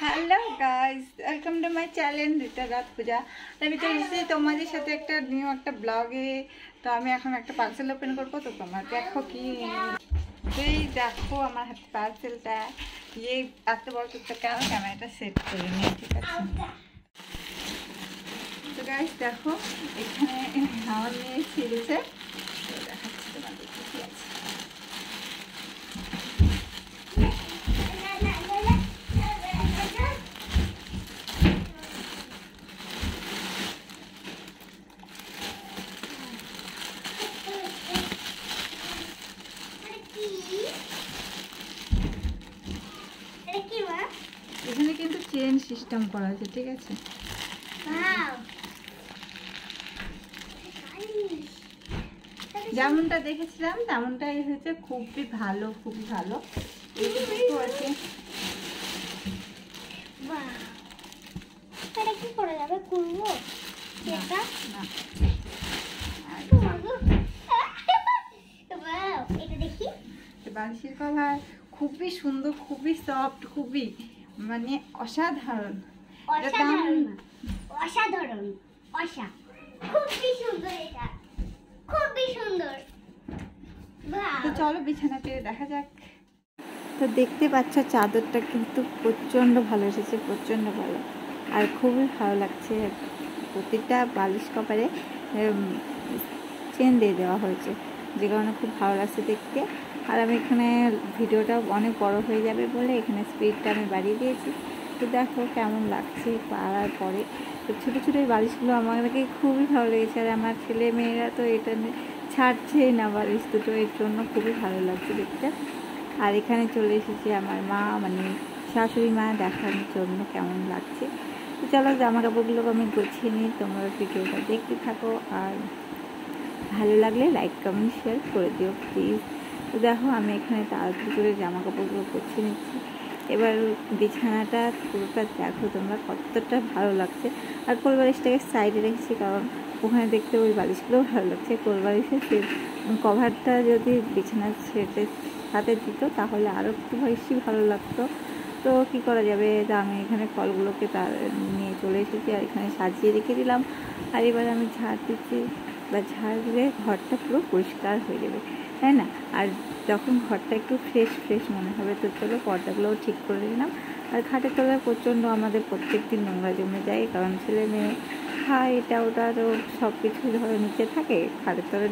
Hello guys, welcome to my channel Rita রাত পূজা। আমি তো এসেছি তোমাদের সাথে একটা নিউ একটা ব্লগে। তো আমি এখন একটা পার্সেল ওপেন করবো। তো তোমরা দেখো কি এই দেখো আমার হাতে পার্সেলটা। এই এত বড় টুকটা কেন ক্যামেরাটা সেট করে নিই, ঠিক আছে? তো গাইস দেখো এখানে আমার মেয়ে ছিঁড়েছে, তো দেখাচ্ছি তোমাদের কি আছে। এখানে কিন্তু চেন সিস্টেম করা আছে, ঠিক আছে? যেমনটা দেখেছিলাম তেমনটাই হয়েছে, খুবই ভালো, খুবই ভালো। এইটুকু আছে। কি করে যাবে করবো এটা না এটা দেখি। বালিশের কভার খুবই সুন্দর, খুবই সফট, খুবই মানে অসাধারণ। অসাধারণ অসাধারণ খুবই সুন্দর, এটা খুবই সুন্দর। তো চলো বিছানা পেয়ে দেখা যাক। তো দেখতে পাচ্ছ চাদরটা কিন্তু প্রচণ্ড ভালো এসেছে, প্রচণ্ড ভালো, আর খুবই ভালো লাগছে। প্রতিটা বালিশ কভারে চেন দিয়ে দেওয়া হয়েছে, যে কারণে খুব ভালো লাগছে দেখতে। আর আমি এখানে ভিডিওটা অনেক বড় হয়ে যাবে বলে এখানে স্পিডটা আমি বাড়িয়ে দিয়েছি। তো দেখো কেমন লাগছে পাড়ার পরে। তো ছোটো ছোটো এই বালিশগুলো আমাকে খুবই ভালো লেগেছে, আর আমার ছেলে মেয়েরা তো এটা ছাড়ছেই না বালিশ দুটো, এর জন্য খুবই ভালো লাগছে দেখতে। আর এখানে চলে এসেছি আমার মা মানে শাশুড়ি মা দেখানোর জন্য কেমন লাগছে। তো চলো জামা কাপড়গুলোকে আমি গুছিয়ে নিই, তোমরা ভিডিওটা দেখতে থাকো, আর ভালো লাগলে লাইক কমেন্ট শেয়ার করে দিও প্লিজ। তো দেখো আমি এখানে তাড়াতাড়ি করে জামা কাপড়গুলো গুছিয়ে নিচ্ছি। এবার বিছানাটা পুরোটা দেখো তোমরা কতটা ভালো লাগছে। আর কোল বালিশটাকে সাইডে রেখেছি, কারণ ওখানে দেখতে ওই বালিশগুলোও ভালো লাগছে। কোল বালিশের সে কভারটা যদি বিছানার সেটের সাথে দিত তাহলে আরও একটু বেশি ভালো লাগতো। তো কী করা যাবে, তা আমি এখানে ফলগুলোকে তার নিয়ে চলে এসেছি, আর এখানে সাজিয়ে রেখে দিলাম। আর এবার আমি ঝাড় দিচ্ছি, বা ঝাড় দিলে ঘরটা পুরো পরিষ্কার হয়ে যাবে, তাই না? আর যখন ঘরটা একটু ফ্রেশ ফ্রেশ মনে হবে, তো চলো পর্দাগুলোও ঠিক করে নিলাম। আর খাটের তলায় প্রচণ্ড আমাদের প্রত্যেক দিন নোংরা জমে যায়, কারণ ছেলে মেয়ে খায় এটা ওটা, তো সব কিছু ধরো নিচে থাকে, খাটের তলায়